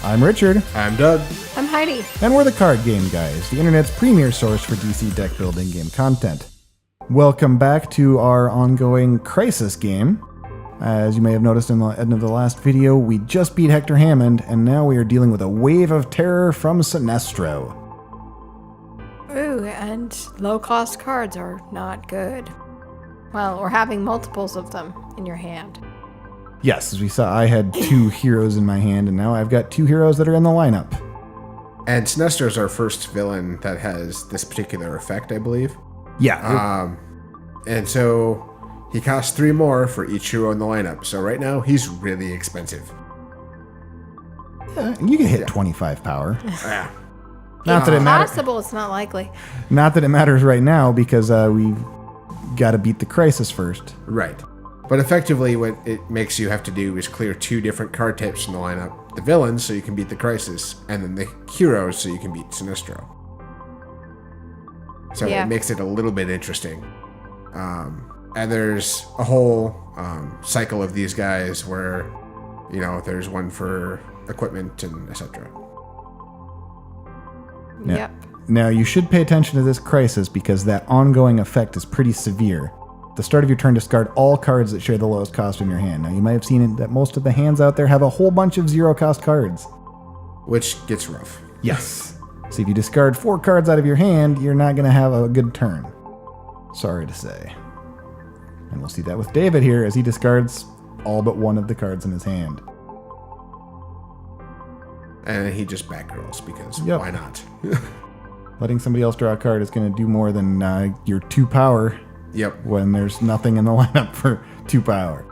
I'm Richard. I'm Doug. I'm Heidi. And we're the Card Game Guys, the internet's premier source for DC deck building game content. Welcome back to our ongoing Crisis game. As you may have noticed in the end of the last video, we just beat Hector Hammond, and now we are dealing with a wave of terror from Sinestro. Ooh, and low-cost cards are not good. Well, or having multiples of them in your hand. Yes, as we saw, I had 2 heroes in my hand, and now I've got 2 heroes that are in the lineup. And Sinestro is our first villain that has this particular effect, I believe. Yeah. And so he costs 3 more for each hero in the lineup. So right now, he's really expensive. You can hit 25 power. Yeah. Not that it matters. Possible, it's not likely. Not that it matters right now, because we've got to beat the Crisis first. Right. But effectively, what it makes you have to do is clear 2 different card types from the lineup. The villains, so you can beat the Crisis, and then the heroes, so you can beat Sinestro. So It makes it a little bit interesting. And there's a whole cycle of these guys where, you know, there's one for equipment and etc. Yep. Now, you should pay attention to this Crisis because that ongoing effect is pretty severe. At the start of your turn, discard all cards that share the lowest cost in your hand. Now, you might have seen that most of the hands out there have a whole bunch of 0-cost cards. Which gets rough. Yes. So if you discard 4 cards out of your hand, you're not going to have a good turn. Sorry to say. And we'll see that with David here as he discards all but one of the cards in his hand. And he just backgirls because why not? Letting somebody else draw a card is going to do more than your 2 power. Yep. When there's nothing in the lineup for 2 power.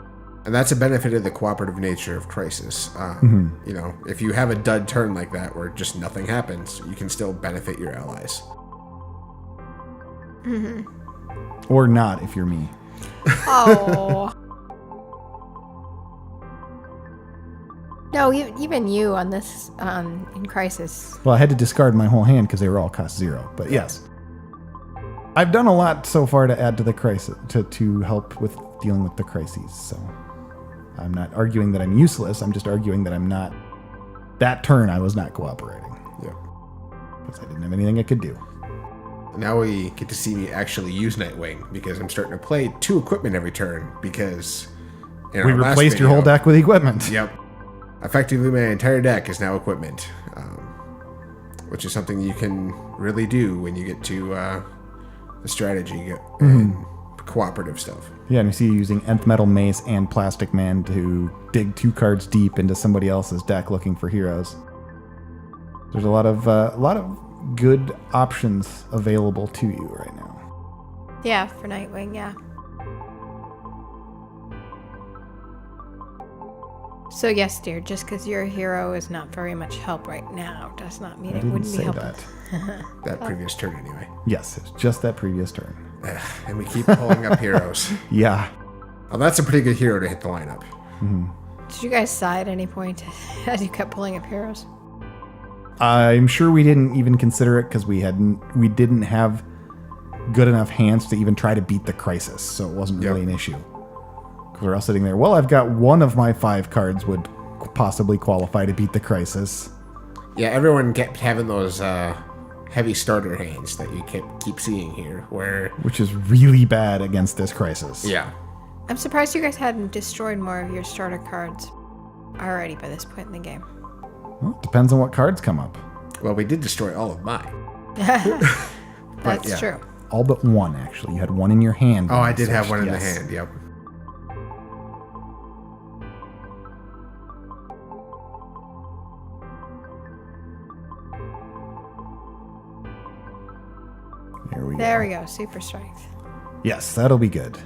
And that's a benefit of the cooperative nature of Crisis. You know, if you have a dud turn like that where just nothing happens, you can still benefit your allies. Or not if you're me. Oh. No, even you on this, in Crisis. Well, I had to discard my whole hand because they were all cost 0. But yes. I've done a lot so far to add to the Crisis, to help with dealing with the crises. So I'm not arguing that I'm useless. I'm just arguing that I'm not... That turn, I was not cooperating. Yep. Because I didn't have anything I could do. Now we get to see me actually use Nightwing because I'm starting to play 2 equipment every turn because... We replaced your whole deck with equipment. Yep. Effectively, my entire deck is now equipment, which is something you can really do when you get to the strategy and cooperative stuff. Yeah, and you see you using Nth Metal Mace and Plastic Man to dig 2 cards deep into somebody else's deck looking for heroes. There's a lot of good options available to you right now. Yeah, for Nightwing, yeah. So yes, dear, just because your hero is not very much help right now does not mean it wouldn't be helpful. That previous turn anyway. Yes, it's just that previous turn. And we keep pulling up heroes. Yeah. Well, that's a pretty good hero to hit the lineup. Mm-hmm. Did you guys sigh at any point as you kept pulling up heroes? I'm sure we didn't even consider it because we didn't have good enough hands to even try to beat the Crisis, so it wasn't really an issue. Because we're all sitting there, well, I've got one of my 5 cards would possibly qualify to beat the Crisis. Yeah, everyone kept having those heavy starter hands that you keep seeing here, which is really bad against this Crisis. Yeah. I'm surprised you guys hadn't destroyed more of your starter cards already by this point in the game. Well, it depends on what cards come up. Well, we did destroy all of mine. That's true. All but 1, actually. You had 1 in your hand. Oh, I did have 1 in the hand, yep. There we go. Super strength. Yes, that'll be good.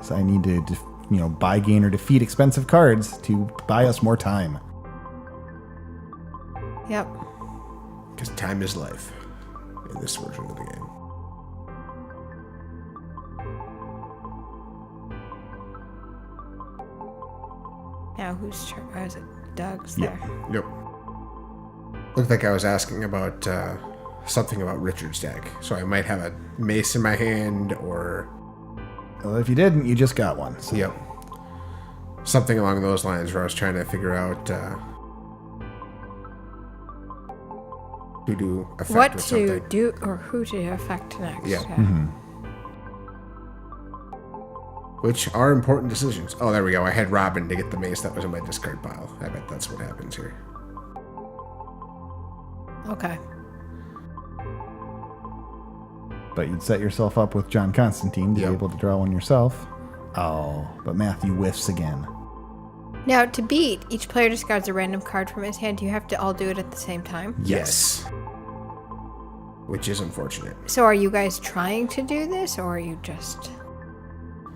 So I need to, buy, gain, or defeat expensive cards to buy us more time. Yep. Because time is life in this version of the game. Now whose turn? Oh, is it Doug's there? Yep. Looked like I was asking about something about Richard's deck. So I might have a mace in my hand or... Well, if you didn't, you just got one. So. Yep. Something along those lines where I was trying to figure out who to affect what with to something. do or who to affect next. Yeah. Which are important decisions. Oh, there we go. I had Robin to get the mace that was in my discard pile. I bet that's what happens here. Okay. But you'd set yourself up with John Constantine to be able to draw one yourself. Oh, but Matthew whiffs again. Now, to beat, each player discards a random card from his hand. Do you have to all do it at the same time? Yes. Which is unfortunate. So are you guys trying to do this, or are you just...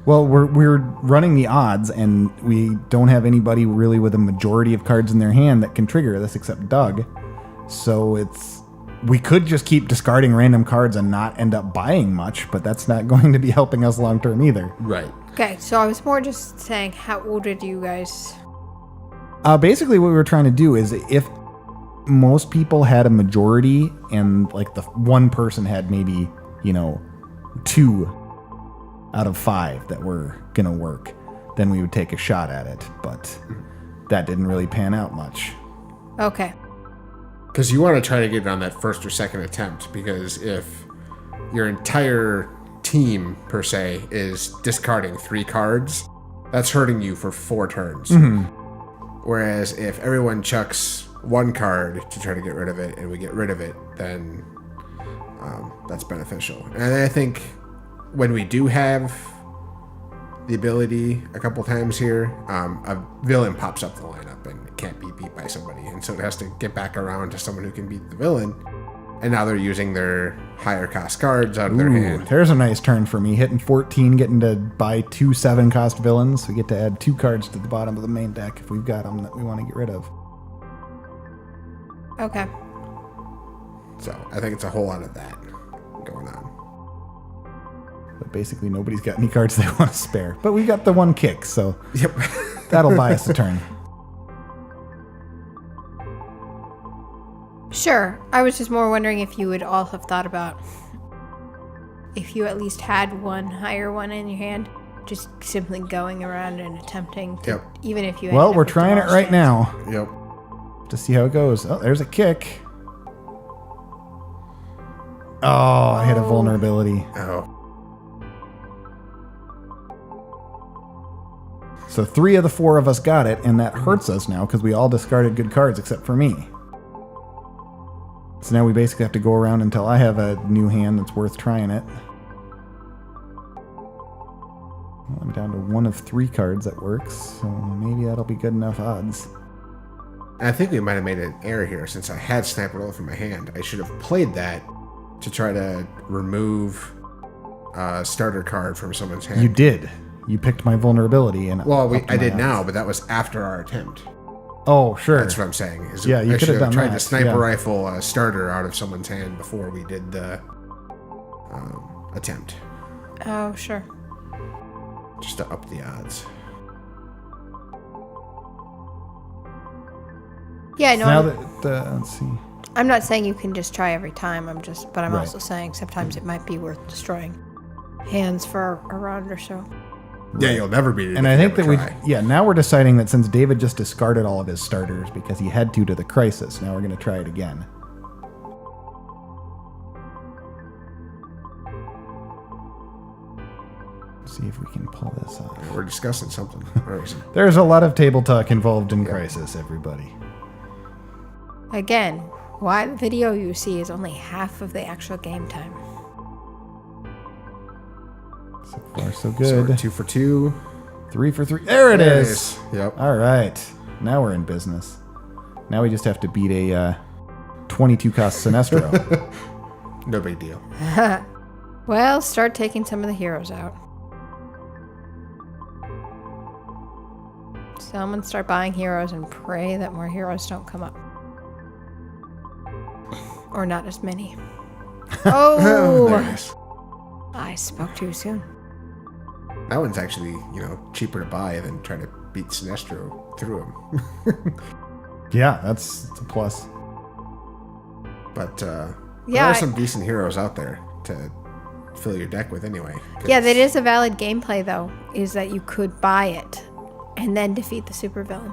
Well, we're running the odds, and we don't have anybody really with a majority of cards in their hand that can trigger this except Doug. So we could just keep discarding random cards and not end up buying much, but that's not going to be helping us long term either. Right. Okay, so I was more just saying, how did you guys... Basically, what we were trying to do is if most people had a majority and like the one person had maybe, 2 out of 5 that were going to work, then we would take a shot at it. But that didn't really pan out much. Okay. Because you want to try to get it on that first or second attempt, because if your entire team, per se, is discarding 3 cards, that's hurting you for 4 turns. Whereas if everyone chucks 1 card to try to get rid of it and we get rid of it, then that's beneficial. And I think when we do have the ability a couple times here, a villain pops up the lineup and it can't be beat by somebody. And so it has to get back around to someone who can beat the villain. And now they're using their higher cost cards out of their hand. There's a nice turn for me. Hitting 14, getting to buy 2 7-cost villains. We get to add 2 cards to the bottom of the main deck if we've got them that we want to get rid of. Okay. So I think it's a whole lot of that going on. But basically nobody's got any cards they want to spare. But we got the 1 kick, so Yep. that'll buy us a turn. Sure. I was just more wondering if you would all have thought about if you at least had 1 higher one in your hand, just simply going around and attempting to, even if you... Well, we're trying it right now. Yep. To see how it goes. Oh, there's a kick. Oh, I hit a vulnerability. Oh. So 3 of the 4 of us got it, and that hurts us now because we all discarded good cards except for me. So now we basically have to go around until I have a new hand that's worth trying it. Well, I'm down to 1 of 3 cards that works, so maybe that'll be good enough odds. I think we might have made an error here since I had Sniper Roll from my hand. I should have played that to try to remove a starter card from someone's hand. You did. You picked my vulnerability. And I did now, but that was after our attempt. Oh, sure. That's what I'm saying. Yeah, you could have done tried that. to sniper rifle a starter out of someone's hand before we did the attempt. Oh, sure. Just to up the odds. Yeah, no. Now let's see. I'm not saying you can just try every time. But I'm Right. also saying sometimes it might be worth destroying hands for a round or so. Yeah, you'll never beat it. And I think that now we're deciding that since David just discarded all of his starters because he had to the crisis, now we're going to try it again. Let's see if we can pull this off. We're discussing something. There's a lot of table talk involved in Crisis, everybody. Again, why the video you see is only half of the actual game time. So far, so So good. we're 2 for 2. 3 for 3. There it is. Yep. All right. Now we're in business. Now we just have to beat a 22-cost Sinestro. No big deal. Well, start taking some of the heroes out. Someone start buying heroes and pray that more heroes don't come up. Or not as many. Oh! There it is. I spoke too soon. That one's actually, cheaper to buy than trying to beat Sinestro through him. Yeah, that's a plus. But there Yeah, are some decent heroes out there to fill your deck with anyway. Yeah, that is a valid gameplay, though, is that you could buy it and then defeat the supervillain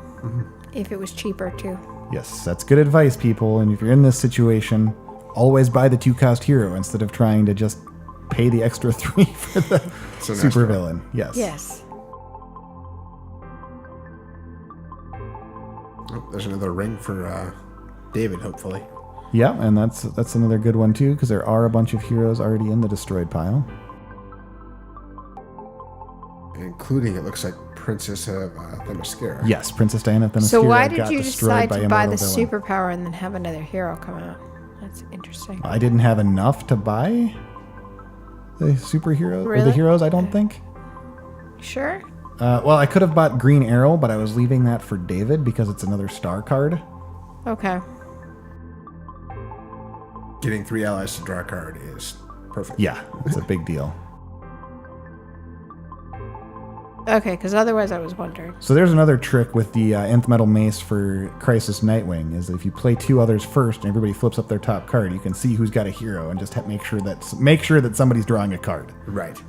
if it was cheaper, too. Yes, that's good advice, people. And if you're in this situation, always buy the 2-cost hero instead of trying to just pay the extra 3 for the super villain. Yes. Yes. Oh, there's another ring for David, hopefully. Yeah, and that's another good one too, because there are a bunch of heroes already in the destroyed pile. Including, it looks like Princess of Themyscira. Yes, Princess Diana of Themyscira. So why did got you destroyed decide to buy the Immortal Villain. superpower and then have another hero come out? That's interesting. I didn't have enough to buy the superheroes or the Really? heroes, I don't think. Sure. Well, I could have bought Green Arrow, but I was leaving that for David because it's another star card. Okay. Getting 3 allies to draw a card is perfect. Yeah, it's a big deal. Okay, because otherwise I was wondering. So there's another trick with the Nth Metal Mace for Crisis Nightwing, is that if you play 2 others first and everybody flips up their top card, you can see who's got a hero and just make sure that somebody's drawing a card. Right.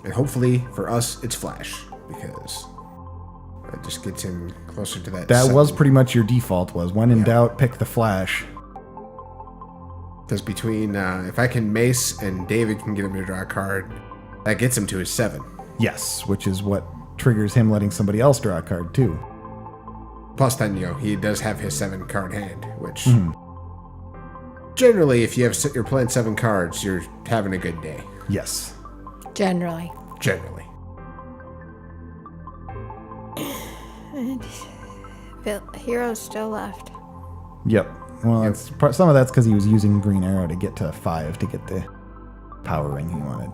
And hopefully, for us, it's Flash, because that just gets him closer to that. That 7. was pretty much your default, was when in doubt, pick the Flash. Because between, if I can Mace and David can get him to draw a card, that gets him to his 7. Yes, which is what triggers him letting somebody else draw a card too. Plus, then, he does have his 7-card hand, which generally, if you're playing 7 cards, you're having a good day. Yes. Generally. Generally. Heroes still left. Yep. Well, some of that's because he was using Green Arrow to get to 5 to get the power ring he wanted.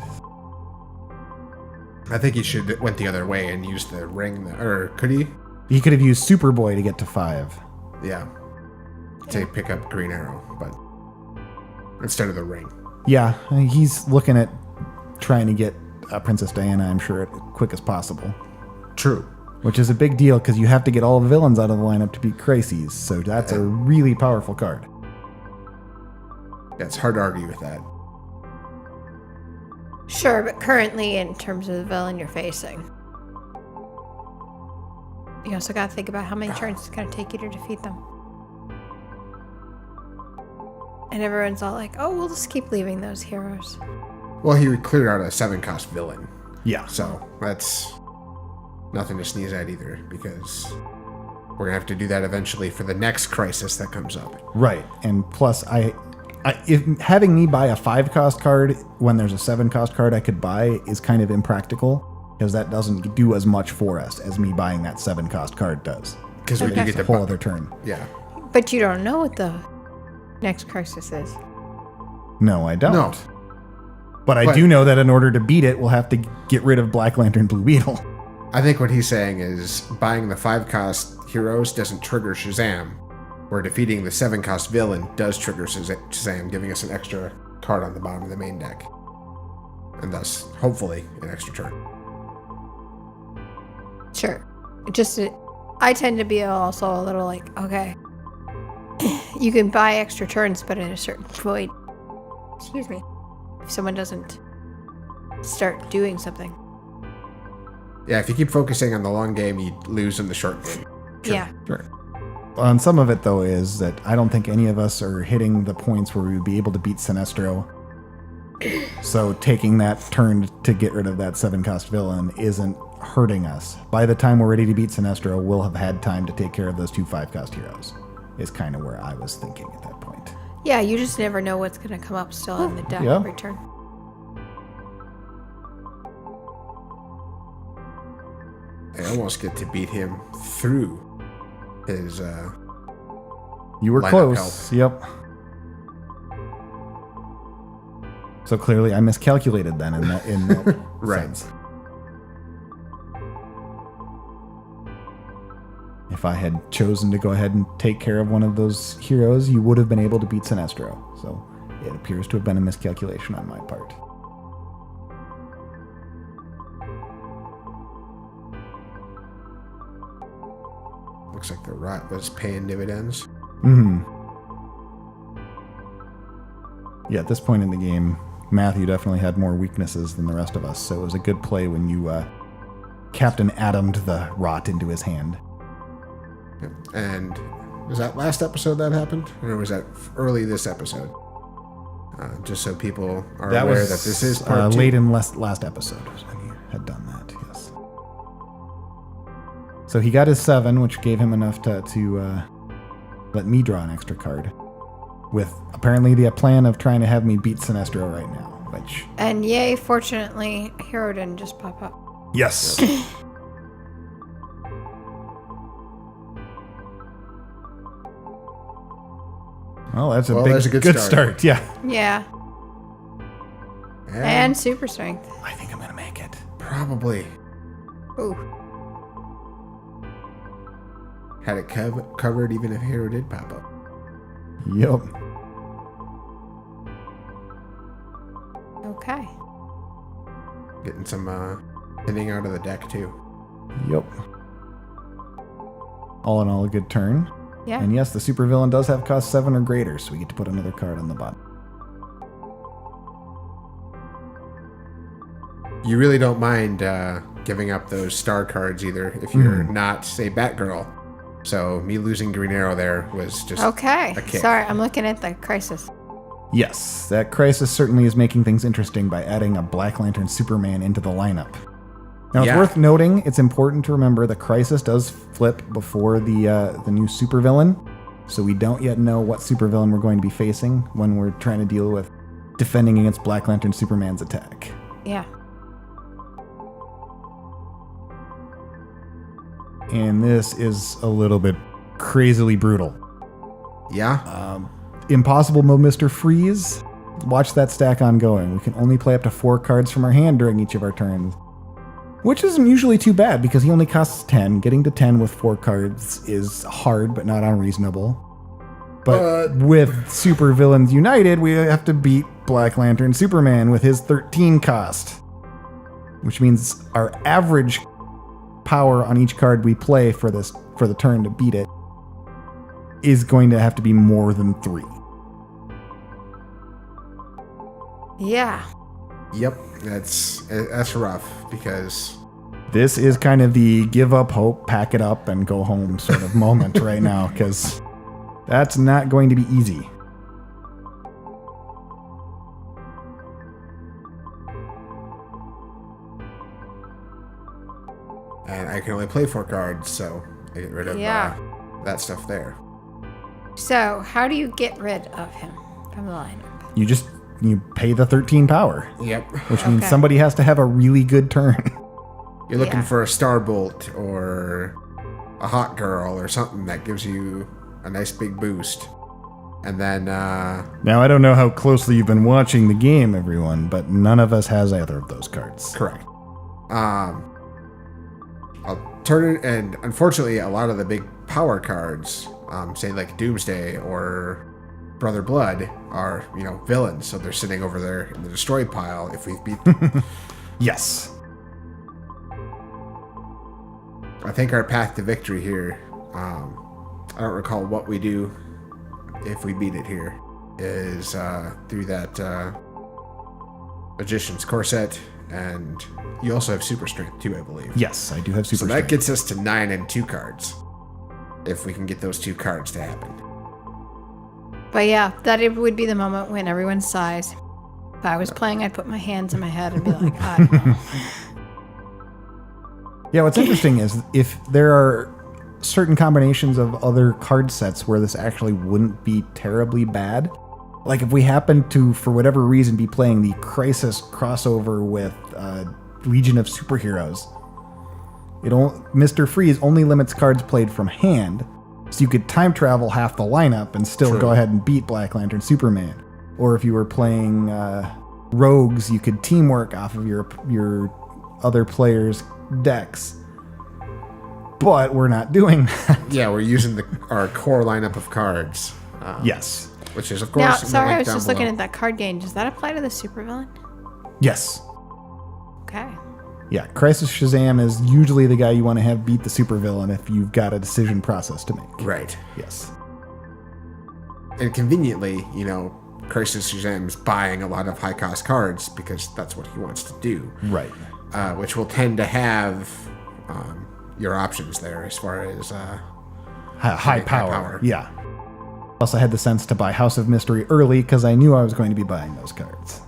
I think he should have went the other way and used the ring, or could he? He could have used Superboy to get to 5. Yeah. To pick up Green Arrow, but instead of the ring. Yeah, he's looking at trying to get Princess Diana, I'm sure, as quick as possible. True. Which is a big deal because you have to get all the villains out of the lineup to beat Crises, so that's a really powerful card. Yeah, it's hard to argue with that. Sure, but currently, in terms of the villain you're facing, you also got to think about how many turns it's going to take you to defeat them. And everyone's all like, oh, we'll just keep leaving those heroes. Well, he cleared out a 7-cost villain. Yeah. So that's nothing to sneeze at either, because we're going to have to do that eventually for the next crisis that comes up. Right, and plus, if having me buy a 5-cost card when there's a 7-cost card I could buy is kind of impractical, because that doesn't do as much for us as me buying that 7-cost card does. Because when you get a whole other turn. Yeah. But you don't know what the next crisis is. No, I don't. No. But I do know that in order to beat it, we'll have to get rid of Black Lantern Blue Beetle. I think what he's saying is buying the 5-cost heroes doesn't trigger Shazam, where defeating the 7-cost villain does trigger Shazam, giving us an extra card on the bottom of the main deck. And thus, hopefully, an extra turn. Sure. I tend to be also a little like, okay, you can buy extra turns, but at a certain point, excuse me, if someone doesn't start doing something. Yeah, if you keep focusing on the long game, you lose in the short game. Sure. Yeah. Sure. And some of it, though, is that I don't think any of us are hitting the points where we would be able to beat Sinestro. So taking that turn to get rid of that 7-cost villain isn't hurting us. By the time we're ready to beat Sinestro, we'll have had time to take care of those 2 5-cost heroes, is kind of where I was thinking at that point. Yeah, you just never know what's going to come up still in the deck Yeah. every turn. I almost get to beat him through his You were lineup close. Yep. So clearly I miscalculated then in that Right. sense. If I had chosen to go ahead and take care of one of those heroes, you would have been able to beat Sinestro. So it appears to have been a miscalculation on my part. Looks like the rot was paying dividends. Mm-hmm. Yeah, at this point in the game, Matthew definitely had more weaknesses than the rest of us, so it was a good play when you Captain Atomed the rot into his hand. And Was that last episode that happened? Or was that early this episode? Just so people are aware that this is part 2. Late in last episode when he had done that, yes. So he got his 7, which gave him enough to let me draw an extra card. With apparently the plan of trying to have me beat Sinestro right now, which... And yay, fortunately, Hero didn't just pop up. Yes. Well, that's a good start. Yeah. Yeah. And super strength. I think I'm going to make it. Probably. Ooh. Had it covered even if Hero did pop up. Yep. Okay. Getting some thinning out of the deck, too. Yep. All in all, a good turn. Yeah. And yes, the supervillain does have cost 7 or greater, so we get to put another card on the bottom. You really don't mind giving up those star cards either if you're not, say, Batgirl. So me losing Green Arrow there was just okay. a kick. Sorry, I'm looking at the Crisis. Yes, that Crisis certainly is making things interesting by adding a Black Lantern Superman into the lineup. Now, it's worth noting, it's important to remember the Crisis does flip before the new supervillain, so we don't yet know what supervillain we're going to be facing when we're trying to deal with defending against Black Lantern Superman's attack. Yeah. And this is a little bit crazily brutal. Yeah? Impossible Mode Mr. Freeze. Watch that stack ongoing. We can only play up to 4 cards from our hand during each of our turns. Which isn't usually too bad, because he only costs 10. Getting to 10 with 4 cards is hard, but not unreasonable. But with Super Villains United, we have to beat Black Lantern Superman with his 13 cost. Which means our average power on each card we play for the turn to beat it is going to have to be more than 3. Yeah. Yep. That's rough because this is kind of the give up hope, pack it up, and go home sort of moment right now, because that's not going to be easy. And I can only play 4 cards, so I get rid of that stuff there. So, how do you get rid of him from the lineup? You pay the 13 power. Yep. Which means somebody has to have a really good turn. You're looking for a Starbolt or a Hot Girl or something that gives you a nice big boost. And then... Now, I don't know how closely you've been watching the game, everyone, but none of us has either of those cards. Correct. I'll turn it, and unfortunately, a lot of the big power cards, say like Doomsday or Brother Blood, are, villains, so they're sitting over there in the destroy pile if we beat them. Yes. I think our path to victory here, I don't recall what we do if we beat it here, is through that Magician's Corset, and you also have Super Strength too, I believe. Yes, I do have Super Strength. So that gets us to 9 and 2 cards, if we can get those 2 cards to happen. But yeah, that it would be the moment when everyone sighs. If I was playing, I'd put my hands in my head and be like, I don't know. Yeah, what's interesting is if there are certain combinations of other card sets where this actually wouldn't be terribly bad. Like if we happen to, for whatever reason, be playing the Crisis crossover with Legion of Superheroes, Mr. Freeze only limits cards played from hand, so you could time travel half the lineup and still go ahead and beat Black Lantern Superman. Or if you were playing Rogues, you could teamwork off of your other players' decks. But we're not doing that. Yeah, we're using our core lineup of cards. Yes. Which is, of course... Now, sorry, I was just looking at that card game. Does that apply to the supervillain? Yes. Okay. Yeah, Crisis Shazam is usually the guy you want to have beat the supervillain if you've got a decision process to make. Right. Yes. And conveniently, Crisis Shazam's buying a lot of high-cost cards because that's what he wants to do. Right. Which will tend to have your options there as far as high power. Yeah. Plus, I had the sense to buy House of Mystery early because I knew I was going to be buying those cards.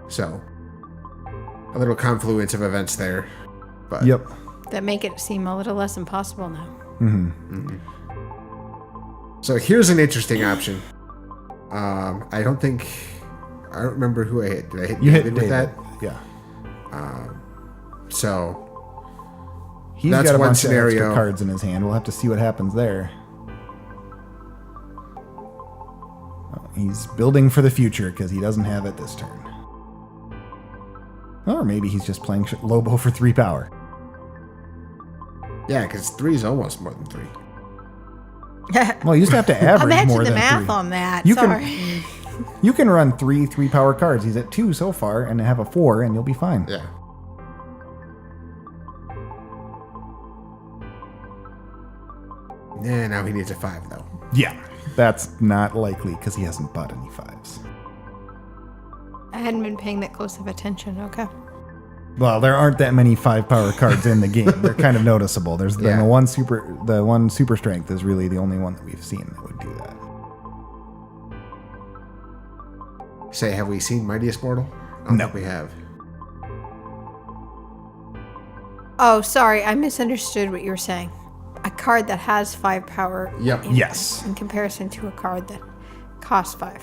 So, a little confluence of events there. But Yep. That make it seem a little less impossible now. So here's an interesting option. I don't remember who I hit. Did I hit You David hit with David. that? Yeah. So He's that's got a one bunch of extra scenario. cards in his hand. We'll have to see what happens there. Oh, he's building for the future because he doesn't have it this turn. Or maybe he's just playing Lobo for 3 power. Yeah, because 3 is almost more than 3. Well, you just have to average Imagine more the than math 3. on that. You Sorry. You can run 3 power cards. He's at 2 so far, and have a 4, and you'll be fine. Yeah. Yeah, now he needs a 5, though. Yeah. That's not likely because he hasn't bought any 5s. I hadn't been paying that close of attention. Okay. Well, there aren't that many 5 power cards in the game. They're kind of noticeable. There's Yeah. the one super strength is really the only one that we've seen that would do that. Say, have we seen Mightiest Mortal? I don't No. think we have. Oh, sorry. I misunderstood what you were saying. A card that has 5 power. Yep. Yes. In comparison to a card that costs 5.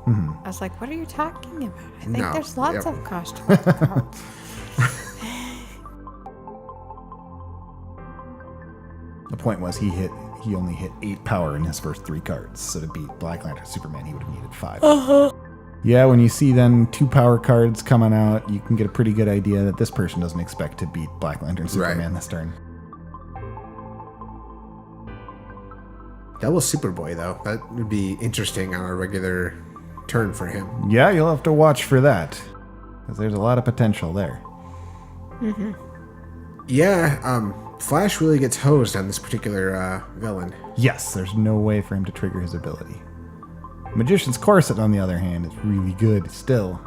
Mm-hmm. I was like, what are you talking about? I think No, there's lots yep. of cost 5 cards. The point was he only hit 8 power in his first 3 cards. So to beat Black Lantern Superman, he would have needed 5. Yeah, when you see then 2 power cards coming out, you can get a pretty good idea that this person doesn't expect to beat Black Lantern Superman this turn. Double Superboy, though. That would be interesting on a regular turn for him. Yeah, you'll have to watch for that. Because there's a lot of potential there. Yeah, Flash really gets hosed on this particular villain. Yes, there's no way for him to trigger his ability. Magician's Corset, on the other hand, is really good still.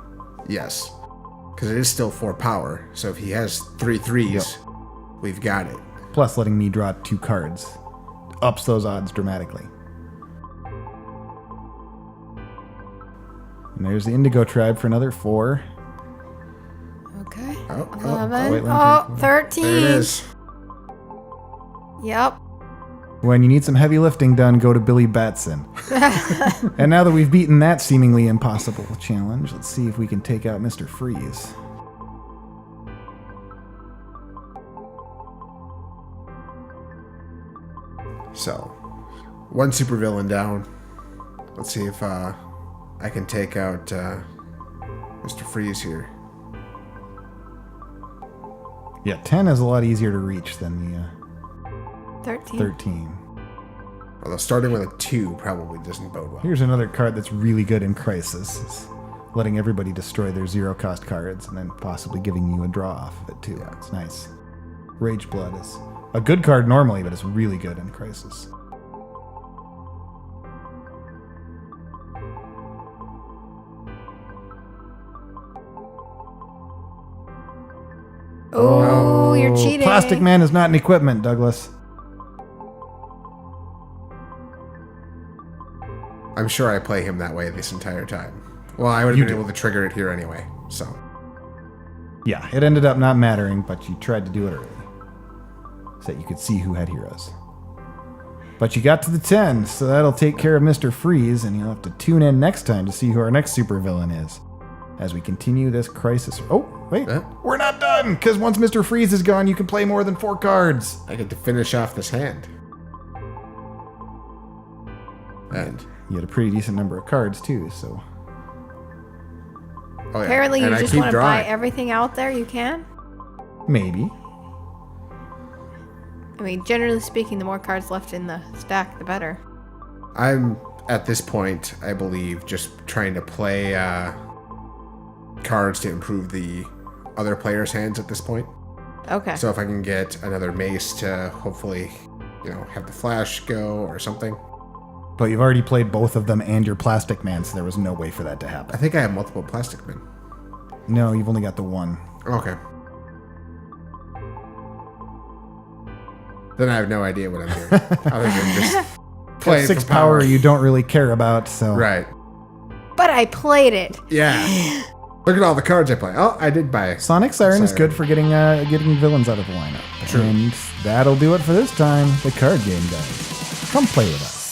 Yes. Because it is still 4 power. So if he has 3 threes, we've got it. Plus letting me draw 2 cards ups those odds dramatically. And there's the Indigo Tribe for another 4. Okay. Oh, 11. White Lantern. Oh, 13. there it is. Yep. When you need some heavy lifting done, go to Billy Batson. And now that we've beaten that seemingly impossible challenge, let's see if we can take out Mr. Freeze. So, 1 supervillain down. Let's see if I can take out Mr. Freeze here. Yeah, 10 is a lot easier to reach than the 13. 13. Although starting with a 2 probably doesn't bode well. Here's another card that's really good in Crisis. It's letting everybody destroy their 0-cost cards and then possibly giving you a draw off of it too. Yeah. It's nice. Rage Blood is a good card normally, but it's really good in Crisis. Oh, you're cheating. Plastic Man is not an equipment, Douglas. I'm sure I play him that way this entire time. Well, I would have You been do. able to trigger it here anyway, so. Yeah, it ended up not mattering, but you tried to do it early. So that you could see who had heroes. But you got to the 10, so that'll take care of Mr. Freeze, and you'll have to tune in next time to see who our next supervillain is. As we continue this Crisis... Oh, wait. We're not done, because once Mr. Freeze is gone, you can play more than 4 cards. I get to finish off this hand. And You had a pretty decent number of cards, too, so... oh yeah, Apparently, you and I just keep want to buy drawing. everything out there you can. Maybe. I mean, generally speaking, the more cards left in the stack, the better. I'm at this point, I believe, just trying to play cards to improve the other players' hands at this point. Okay. So if I can get another mace to hopefully, have the Flash go or something. But you've already played both of them and your Plastic Man, so there was no way for that to I happen. think I have multiple plastic men. No, you've only got the one. Okay. then I have no idea what I'm doing. Other than just playing 6 for power. you don't really care about, so. Right. But I played it. Yeah. Look at all the cards I play. Oh, I did buy Sonic Siren is good for getting villains out of the lineup. True. And that'll do it for this time, the card game guys. Come play with us.